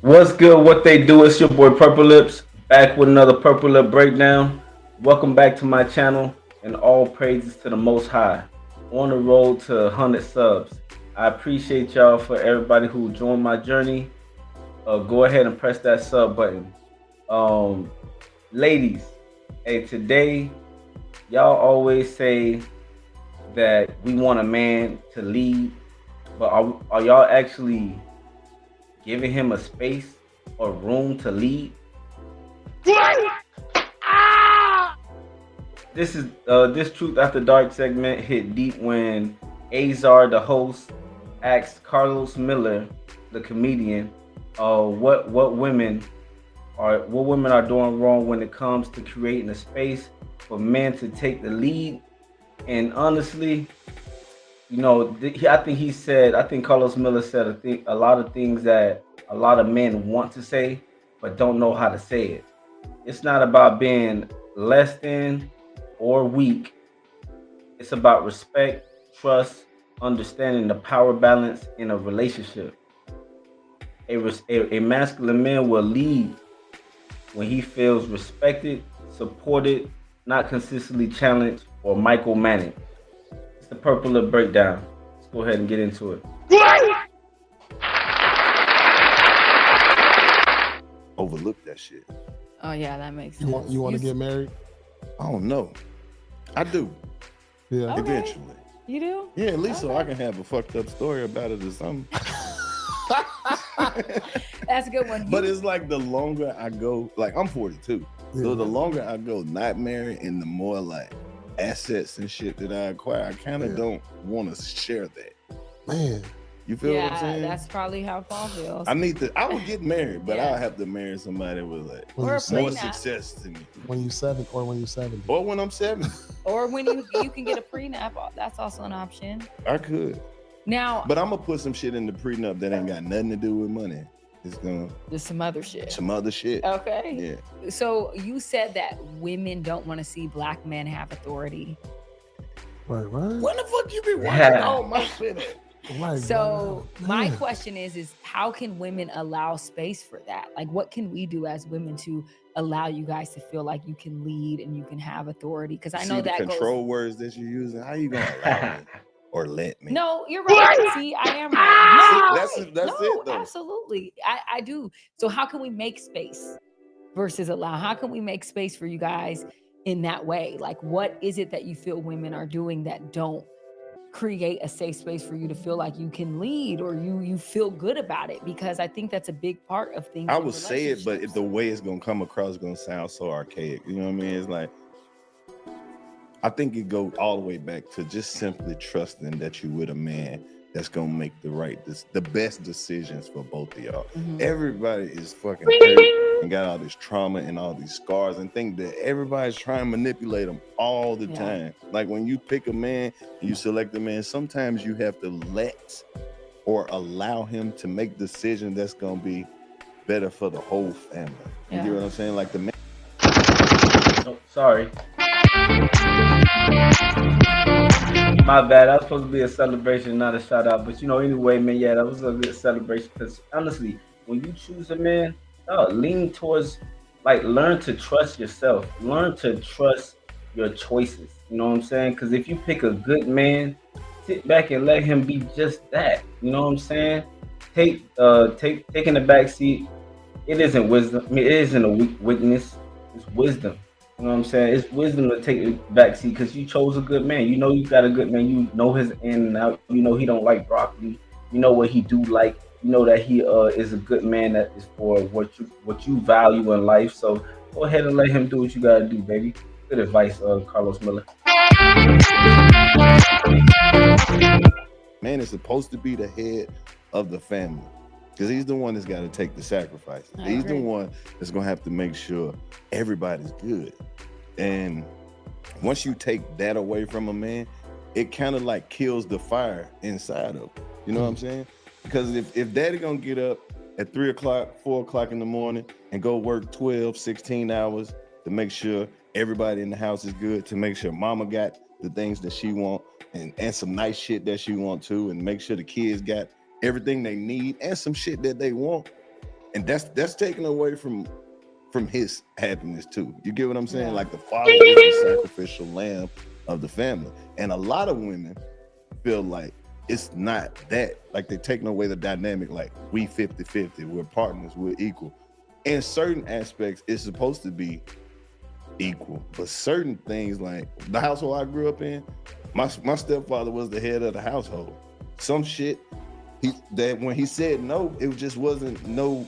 What's good? What they do? It's your boy Purple Lips back with another Purple Lip breakdown. Welcome back to my channel and all praises to the Most High. On the road to 100 subs. I appreciate y'all for everybody who joined my journey. Go ahead and press that sub button. Um, Ladies, hey, today y'all always say that we want a man to lead, but are y'all actually giving him a space or room to lead? This Truth After Dark segment hit deep when Azar, the host, asked Karlous Miller, the comedian, what women are doing wrong when it comes to creating a space for men to take the lead. And honestly, I think Karlous Miller said a lot of things that a lot of men want to say but don't know how to say it. It's not about being less than or weak. It's about respect, trust, understanding the power balance in a relationship. A masculine man will lead when he feels respected, supported, not consistently challenged or micromanaged. It's the Purple Lip breakdown. Let's go ahead and get into it. Overlook that shit. Oh yeah, that makes sense. You want to get married? I don't know. I do. Yeah. Okay. Eventually. You do? Yeah, at least so I can have a fucked up story about it or something. That's a good one. But it's like the longer I go, like I'm 42. Yeah. So the longer I go not married and the more like assets and shit that I acquire, I kind of don't want to share that. Man, You feel what I'm saying? That's probably how Paul feels. I would get married, but Yeah. I'll have to marry somebody with like when Or you a seven, more prenup. success than me. when you 70. Or when I'm 70. Or when you can get a prenup, that's also an option. I could. Now, But I'm gonna put some shit in the prenup that ain't got nothing to do with money. It's gonna there's some other shit. some other shit. Okay. Yeah. So you said that women don't want to see black men have authority. Right, right. When the fuck you be watching Yeah. all my shit at? Right, So wow. my Man. question is how can women allow space for that? Like, what can we do as women to allow you guys to feel like you can lead and you can have authority? Because I know See the that control words that you're using. How you gonna allow me or let me? No, you're right. See, I am right. No, you're That's right. it- that's No, it, though. absolutely. I do. So how can we make space versus allow? How can we make space for you guys in that way? Like, what is it that you feel women are doing that don't create a safe space for you to feel like you can lead or you feel good about it? Because I think that's a big part of things. I in would say it, but relationships. the way it's gonna come across is gonna sound so archaic. You know what I mean? It's like I think it goes all the way back to just simply trusting that you with a man that's gonna make the best decisions for both of y'all. Mhm. Everybody is fucking hurt and got all this trauma and all these scars and think that everybody's trying to manipulate them all the Yeah. time. Like when you pick a man and you select a man, sometimes you have to let or allow him to make decisions that's gonna be better for the whole family. You Yeah. get what I'm saying? Like the man. Oh, sorry. My bad. That was supposed to be a celebration, not a shout out. But anyway, man, yeah, that was a good celebration. Because honestly, when you choose a man, lean towards, like, learn to trust yourself. Learn to trust your choices. You know what I'm saying? Because if you pick a good man, sit back and let him be just that. You know what I'm saying? Taking the back seat. It isn't wisdom. I mean, it isn't a weakness. It's wisdom. You know what I'm saying? It's wisdom to take the back seat because you chose a good man. You know you got a good man. You know his in and out. You know he don't like broccoli. You know what he do like. You know that he is a good man that is for what you value in life. So go ahead and let him do what you gotta do, baby. Good advice, Karlous Miller. Man is supposed to be the head of the family because he's the one that's got to take the sacrifices. I He's the agree. one that's going to have to make sure everybody's good. And once you take that away from a man, it kind of like kills the fire inside of him. You know what I'm saying? Because if daddy going to get up at 3 o'clock, 4 o'clock in the morning and go work 12, 16 hours to make sure everybody in the house is good, to make sure mama got the things that she want and some nice shit that she want too, and make sure the kids got everything they need and some shit that they want. and that's taken away from his happiness too. You get what I'm saying? Like the father is the sacrificial lamb of the family, and a lot of women feel like it's not that. Like they're taking away the dynamic. Like we 50-50, we're partners, we're equal. In certain aspects, it's supposed to be equal, but certain things, like the household I grew up in, my stepfather was the head of the household. Some shit that when he said no, it just wasn't no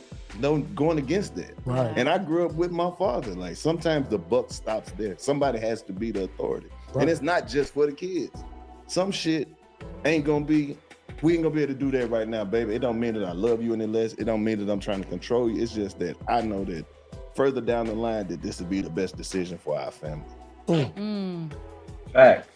going against that. Right. And I grew up with my father. Like sometimes the buck stops there. Somebody has to be the authority. Right. And it's not just for the kids. Some shit we ain't gonna be able to do that right now, baby. It don't mean that I love you any less. It don't mean that I'm trying to control you. It's just that I know that further down the line that this would be the best decision for our family. Facts.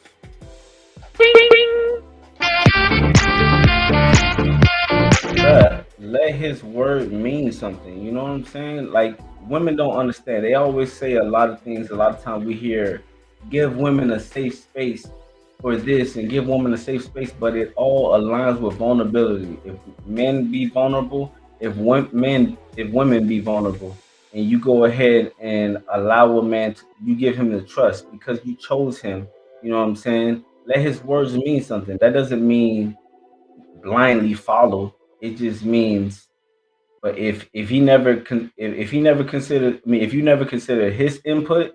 Let his word mean something. You know what I'm saying? Like women don't understand. They always say a lot of things. A lot of times we hear, give women a safe space for this and give women a safe space, but it all aligns with vulnerability. If men be vulnerable, if women be vulnerable, and you go ahead and allow a man to, you give him the trust because you chose him. You know what I'm saying? Let his words mean something. That doesn't mean blindly follow. It just means, but if he never if he never considered, if you never consider his input,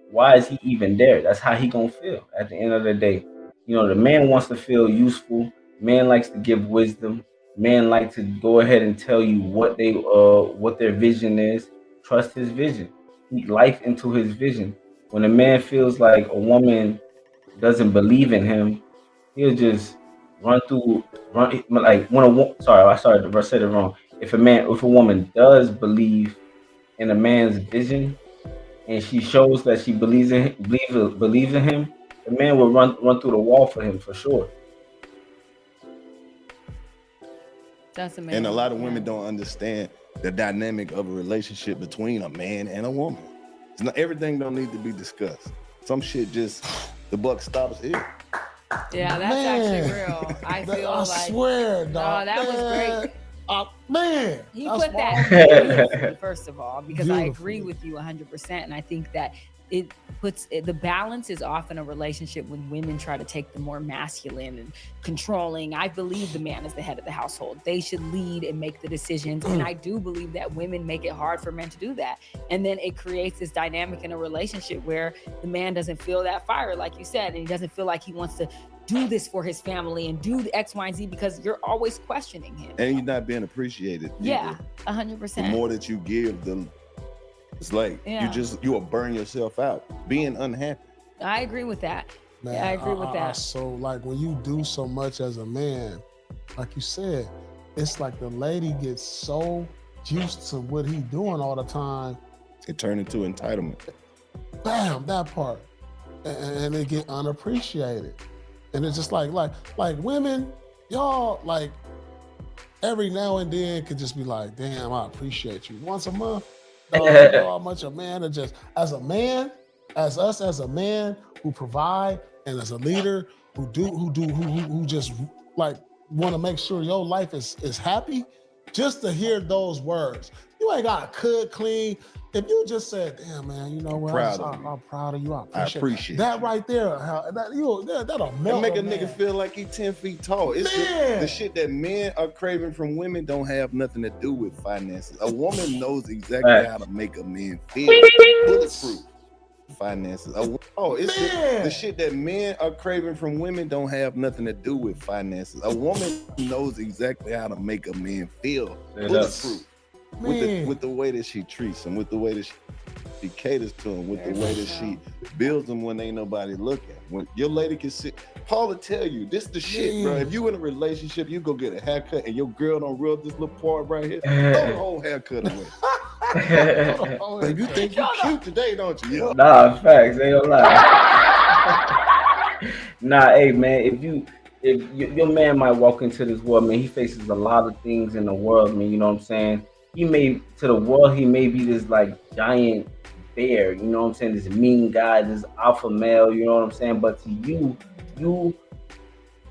why is he even there? That's how he gonna feel at the end of the day. You know, the man wants to feel useful. Man likes to give wisdom. Man like to go ahead and tell you what their vision is. Trust his vision. Speak life into his vision. When a man feels like a woman doesn't believe in him, he'll just run like when I said it wrong. If a woman does believe in a man's vision and she shows that she believes in him, the man will run through the wall for him for sure. That's amazing. And a lot of women don't understand the dynamic of a relationship between a man and a woman. It's not, everything don't need to be discussed. Some shit just, the buck stops here. Yeah, that's actually real. I swear, dog. No, that was great. Man, He that's put that wrong. beautifully, first of all, because I agree with you 100%. And I think that it puts the balance is often a relationship when women try to take the more masculine and controlling. I believe the man is the head of the household. They should lead and make the decisions. And I do believe that women make it hard for men to do that. And then it creates this dynamic in a relationship where the man doesn't feel that fire, like you said, and he doesn't feel like he wants to do this for his family and do the X, Y, and Z because you're always questioning him. And you're not being appreciated. Yeah, 100%. The more that you give, it's like you will burn yourself out, being unhappy. I agree with that. Man, I agree with that. So like when you do so much as a man, like you said, it's like the lady gets so used to what he doing all the time. It turned into entitlement. Bam, that part. And they get unappreciated. And it's just like women, y'all like every now and then could just be like, damn, I appreciate you. Once a month, you know how much a man is just, as a man, as us as a man who provide and as a leader who just like want to make sure your life is happy, just to hear those words. You ain't got to cook, clean. If you just said, damn, man, you know what? I'm proud of you. I appreciate that right there. That'll melt make a nigga feel like he's 10 feet tall. It's the shit that men are craving from women don't have nothing to do with finances. A woman knows exactly how to make a man feel bulletproof. Finances. The shit that men are craving from women don't have nothing to do with finances. A woman knows exactly how to make a man feel bulletproof. With the way that she treats him, with the way that she caters to him, with the way that she builds them when ain't nobody looking. When your lady can sit, Paul will tell you, this the shit, bro. If you in a relationship, you go get a haircut and your girl don't rub this little part right here, throw the whole haircut away. Babe, you think you cute today, don't you? Nah, facts, ain't gonna lie. Nah, hey man, if your man might walk into this world, man, he faces a lot of things in the world, man, you know what I'm saying? He may be this like giant bear, you know what I'm saying? This mean guy, this alpha male, you know what I'm saying? But to you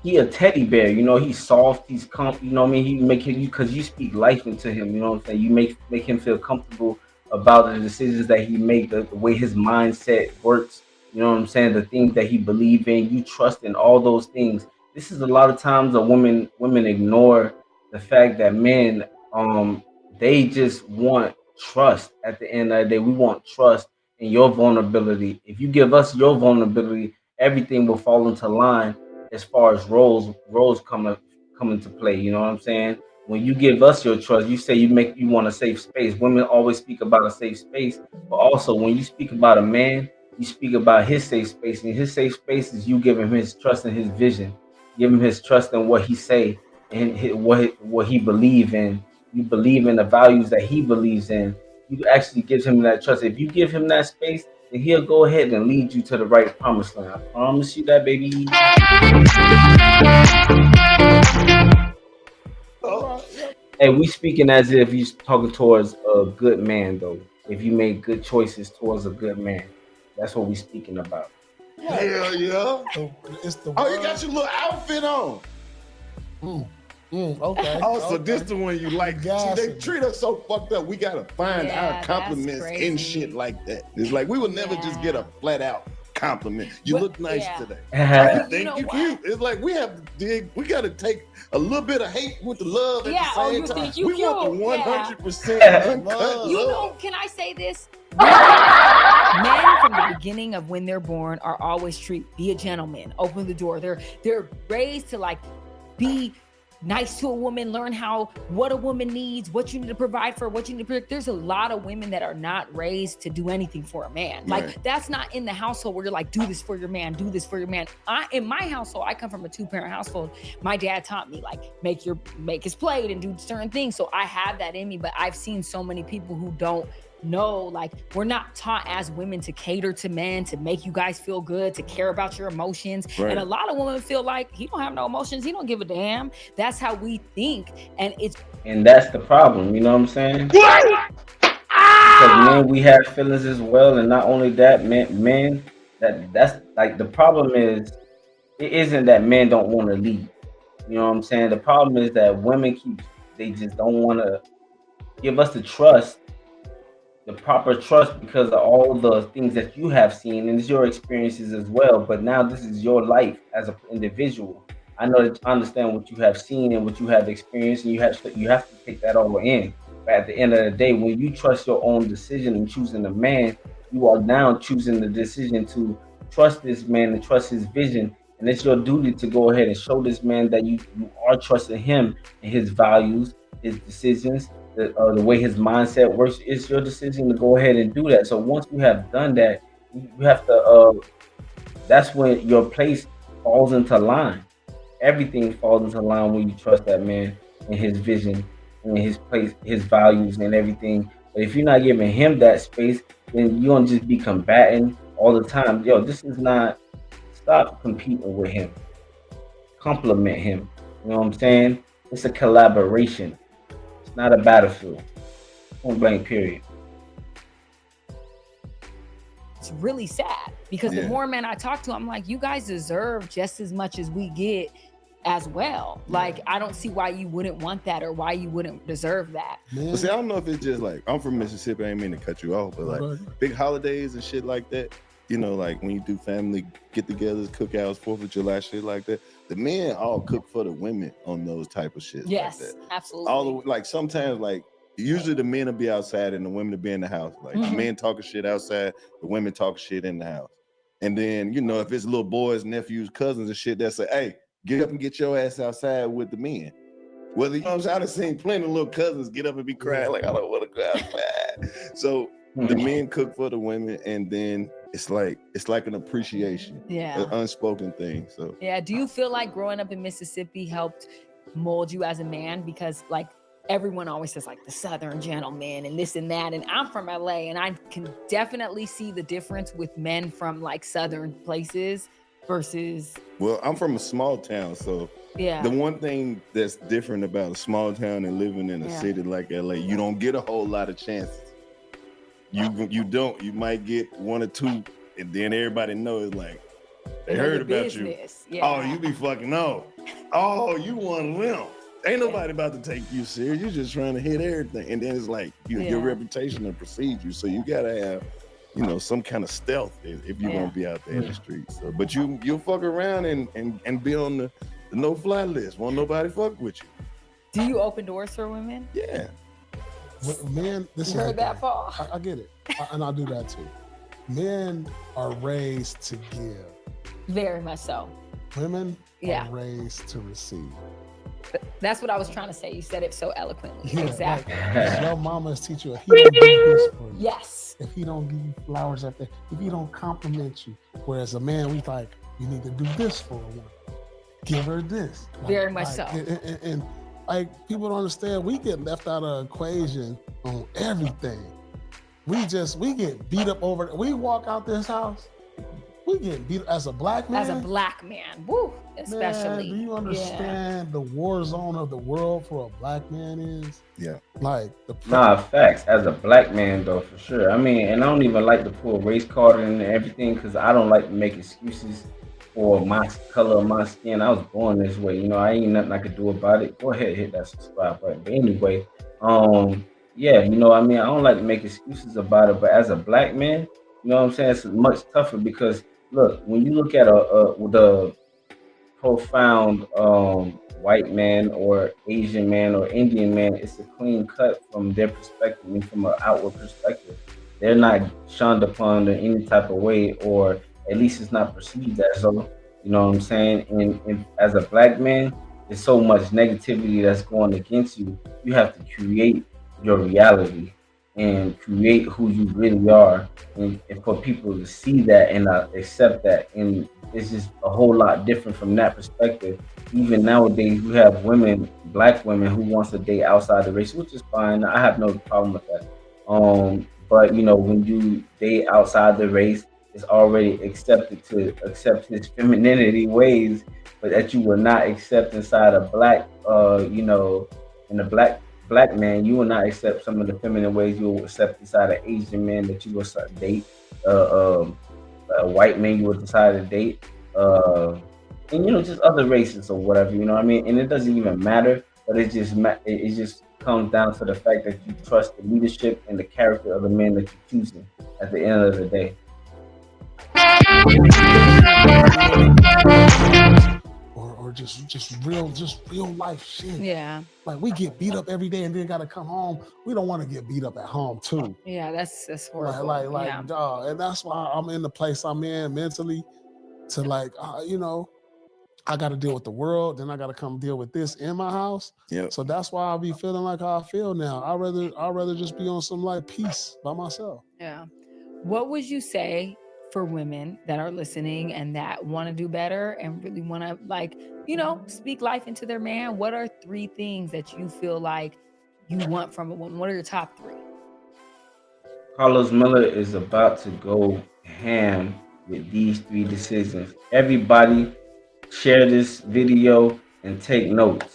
he a teddy bear, you know, he's soft, he's you know what I mean? He make him, because you speak life into him, you know what I'm saying? You make him feel comfortable about the decisions that he make, the way his mindset works, you know what I'm saying? The things that he believe in, you trust in all those things. This is a lot of times a women ignore the fact that men, they just want trust. At the end of the day, we want trust in your vulnerability. If you give us your vulnerability, everything will fall into line as far as roles come into play. You know what I'm saying? When you give us your trust, you say you want a safe space. Women always speak about a safe space, but also when you speak about a man, you speak about his safe space. And his safe space is you giving him his trust and his vision, give him his trust in what he say and what he believe in. You believe in the values that he believes in. You actually give him that trust. If you give him that space, then he'll go ahead and lead you to the right promised land. I promise you that, baby. All right. Yeah. Hey, we speaking as if you talking towards a good man, though. If you made good choices towards a good man, that's what we speaking about. Right. Hell yeah. It's the Oh, you got your little outfit on. Okay. Oh, so okay. this the one you like. See, Got they it. treat us so fucked up. We gotta find Yeah, our that's compliments crazy. and shit like that. It's like we will never just get a flat out compliment. You But- look nice yeah. today. Yeah, You know Thank you, what? cute. It's like we have to dig. We gotta take a little bit of hate with the love at Yeah, the oh, same you time. think you We want the cute. Yeah. 100% uncut You love. know, can I say this? Men from the beginning of when they're born are always be a gentleman, open the door. They're raised to like be nice to a woman, learn what a woman needs, what you need to provide for, what you need to protect. There's a lot of women that are not raised to do anything for a man. Right. Like that's not in the household where you're like, do this for your man, do this for your man. In my household, I come from a 2-parent household. My dad taught me like make his plate and do certain things. So I have that in me, but I've seen so many people who don't know, like we're not taught as women to cater to men, to make you guys feel good, to care about your emotions. Right. And a lot of women feel like he don't have no emotions, he don't give a damn. That's how we think, and that's the problem. You know what I'm saying? Because men, we have feelings as well, and not only that, men that's like the problem is it isn't that men don't want to lead. You know what I'm saying? The problem is that they just don't want to give us the trust, the proper trust, because of all the things that you have seen and it's your experiences as well. But now this is your life as an individual. I know that I understand what you have seen and what you have experienced, and you have to take that all in. But at the end of the day, when you trust your own decision and choosing a man, you are now choosing the decision to trust this man and trust his vision. And it's your duty to go ahead and show this man that you are trusting him and his values, his decisions, the way his mindset works. It's your decision to go ahead and do that. So once you have done that, you have to. That's when your place falls into line. Everything falls into line when you trust that man and his vision and his place, his values and everything. But if you're not giving him that space, then you're gonna just be combating all the time. Yo, this is not. Stop competing with him. Compliment him. You know what I'm saying? It's a collaboration. It's not a battlefield. Point blank. Period. it's really sad because the more men I talk to, I'm like, you guys deserve just as much as we get as well. Like, I don't see why you wouldn't want that or why you wouldn't deserve that. But see, I don't know if it's just like, I'm from Mississippi, I ain't mean to cut you off, but like big holidays and shit like that, you know, like when you do family get-togethers, cookouts, 4th of July, shit like that, the men all cook for the women on those type of shit. Yes, like that. absolutely. All the, like sometimes, like usually the men will be outside and the women will be in the house. Like the men talking shit outside, the women talking shit in the house. And then, you know, if it's little boys, nephews, cousins and shit, that say, hey, get up and get your ass outside with the men. Whether, you know what I'm saying? I've seen plenty of little cousins get up and be crying like, I don't want to go outside. So the men cook for the women, and then it's like an appreciation, an unspoken thing. So yeah, do you feel like growing up in Mississippi helped mold you as a man? Because like everyone always says like the Southern gentleman and this and that, and I'm from LA, and I can definitely see the difference with men from like Southern places versus. Well, I'm from a small town, so yeah, the one thing that's different about a small town and living in a city like LA, you don't get a whole lot of chances. You don't. You might get one or two, and then everybody knows like they heard about you. Yeah. Oh, you be fucking no. Oh, you want them. Ain't nobody about to take you serious. You're just trying to hit everything. And then it's like your reputation and precedes you. So you gotta have, some kind of stealth if you're gonna be out there in the streets. So, but you'll fuck around and be on the no-fly list. Won't nobody fuck with you. Do you open doors for women? Yeah. Men, this You is heard that, Paul? I get it. And I'll do that too. Men are raised to give. Very much so. Women are raised to receive. That's what I was trying to say. You said it so eloquently. Exactly. Like, your mama is teaching you, if he don't do this for you. Yes. If he don't give you flowers up there, if he don't compliment you. Whereas a man, we like, you need to do this for a woman. Give her this. Very much so. And like, people don't understand, we get left out of the equation on everything. We get beat up over, we walk out this house, we get beat up as a black man. As a black man, woo, especially. Man, do you understand the war zone of the world for a black man is? Yeah. Like facts. As a black man, though, for sure. I mean, and I don't even like to pull race card and everything because I don't like to make excuses for my color of my skin. I was born this way. I ain't nothing I could do about it. Go ahead, hit that subscribe button. But anyway, yeah, I don't like to make excuses about it. But as a black man, you know what I'm saying? It's much tougher because look, when you look at the profound white man or Asian man or Indian man, it's a clean cut from their perspective, from an outward perspective. They're not shunned upon in any type of way, or at least it's not perceived as so. You know what I'm saying? And as a black man, there's so much negativity that's going against you. You have to create your reality and create who you really are, and for people to see that and accept that. And it's just a whole lot different from that perspective. Even nowadays, you have women, black women, who wants to date outside the race, which is fine. I have no problem with that. But when you date outside the race, it's already accepted to accept his femininity ways, but that you will not accept inside a black, in a black man, you will not accept some of the feminine ways you will accept inside an Asian man that you will date, a white man you will decide to date, and just other races or whatever. You know what I mean? And it doesn't even matter, but it just comes down to the fact that you trust the leadership and the character of the man that you're choosing at the end of the day. Or just real life shit. Yeah. Like, we get beat up every day and then gotta come home. We don't want to get beat up at home too. Yeah, that's horrible. Like, dog. And that's why I'm in the place I'm in mentally to I got to deal with the world, then I got to come deal with this in my house. Yeah. So that's why I'll be feeling like how I feel now. I'd rather just be on some like peace by myself. Yeah. What would you say for women that are listening and that want to do better and really want to speak life into their man? What are 3 things that you feel like you want from a woman? What are your top 3? Karlous Miller is about to go ham with these 3 decisions. Everybody share this video and take notes.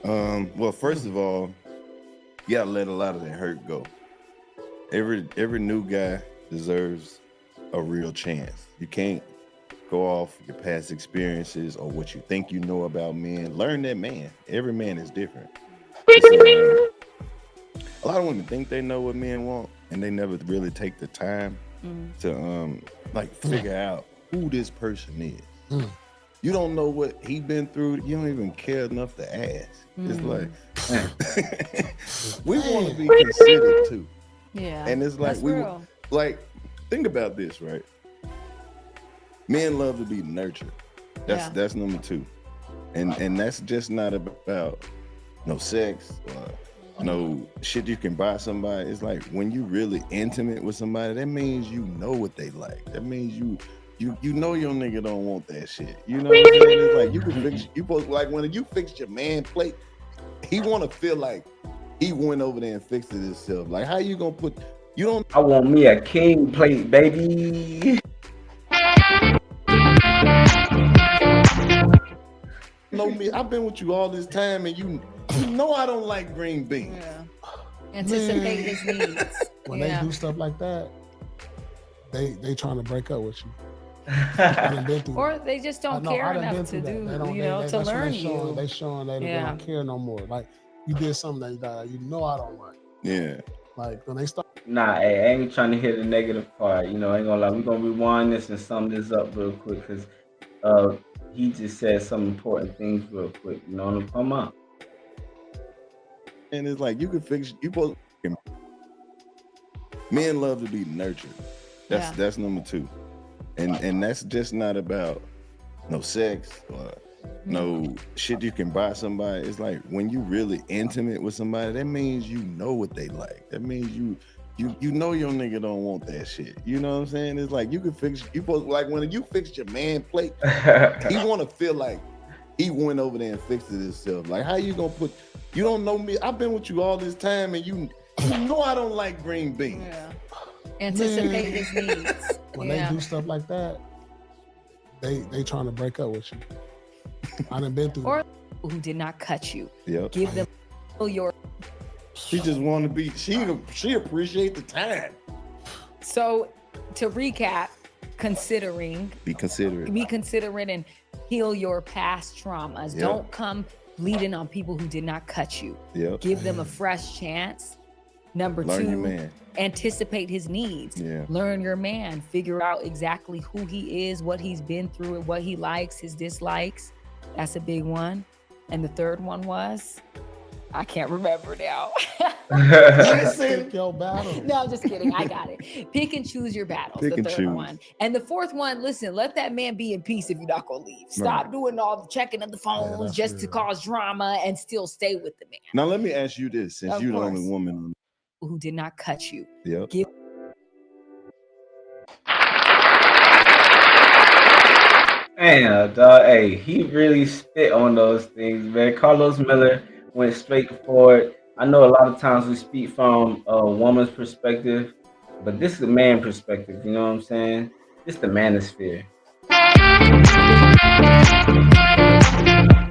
Well, first of all, you gotta let a lot of that hurt go. Every new guy deserves a real chance. You can't go off your past experiences or what you think you know about men. Learn that man. Every man is different. A lot of women think they know what men want, and they never really take the time to figure out who this person is. You don't know what he been through. You don't even care enough to ask. It's like we want to be considered too. Yeah. And it's like think about this, right? Men love to be nurtured. That's number 2. And that's just not about no sex or no shit you can buy somebody. It's like when you really intimate with somebody, that means you know what they like. That means you know your nigga don't want that shit. You know what I'm saying? It's like you can when you fix your man plate, he wanna feel like he went over there and fixed it himself. Like, how you gonna put I want me a king plate, baby. know me. I've been with you all this time, and you know I don't like green beans. Yeah. Anticipate his needs. When they do stuff like that, they trying to break up with you. I done been through Or that. they just I don't know care I done been enough to through that. do, They don't, you know, they, to that's when learn they showing, you. they showing they Yeah. don't care no more. Like you did something that you know I don't like. Yeah. Like when they start. Nah, hey, I ain't trying to hit the negative part. You know, I ain't gonna lie. We're gonna rewind this and sum this up real quick because uh he just said some important things real quick. You know what I'm talking about? And it's like you can fix you supposed men love to be nurtured. That's number 2. And that's just not about no sex or no shit you can buy somebody. It's like when you really intimate with somebody, that means you know what they like. That means you know your nigga don't want that shit. You know what I'm saying? It's like you can fix you supposed like when you fix your man plate, he wanna feel like he went over there and fixed it himself. Like how you gonna put you don't know me. I've been with you all this time and you know I don't like green beans. Yeah. Anticipate his needs. When they do stuff like that, they trying to break up with you. I done been through Or that. who did not cut you. Yep. Give them your. She just want to be. She appreciate the time. So to recap, Be considerate and heal your past traumas. Yep. Don't come bleeding on people who did not cut you. Yep. Give them a fresh chance. Number Learn 2, your man. anticipate his needs. Yeah. Learn your man. Figure out exactly who he is, what he's been through, and what he likes, his dislikes. That's a big one. And the third one was, I can't remember now. Pick your battle. No, I'm just kidding. I got it. Pick and choose your battles. Pick the and third choose. one. And the fourth one, listen, let that man be in peace if you're not going to leave. Stop Right. doing all the checking of the phones that's just to real. cause drama and still stay with the man Now let me ask you this, since Of you're the course. only woman on. who did not cut you. Yep. Give Man, dog, hey, he really spit on those things, man. Carlos Miller went straight forward. I know a lot of times we speak from a woman's perspective, but this is a man perspective. You know what I'm saying? This the manosphere.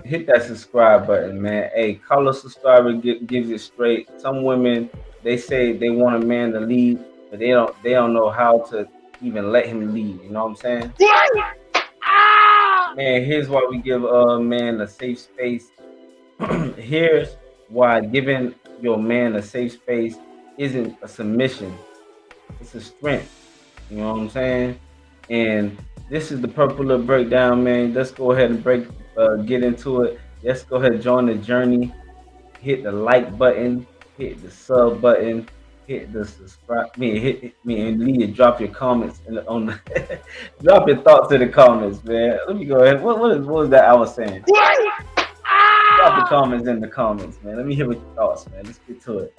Hit that subscribe button, man. Hey, Carlos subscriber gives it straight. Some women they say they want a man to lead, but they don't know how to even let him lead. You know what I'm saying? Man, here's why we give a man a safe space. Here's why giving your man a safe space isn't a submission, it's a strength. You know what I'm saying? And this is the Purple Lip Breakdown, man. Let's go ahead and get into it. Let's go ahead and join the journey. Hit the like button, hit the sub button, hit the subscribe. Hit me and leave. Drop your comments on the drop your thoughts in the comments, man. Let me go ahead. What was that I was saying? Drop the comments in the comments, man. Let me hear what your thoughts, man. Let's get to it.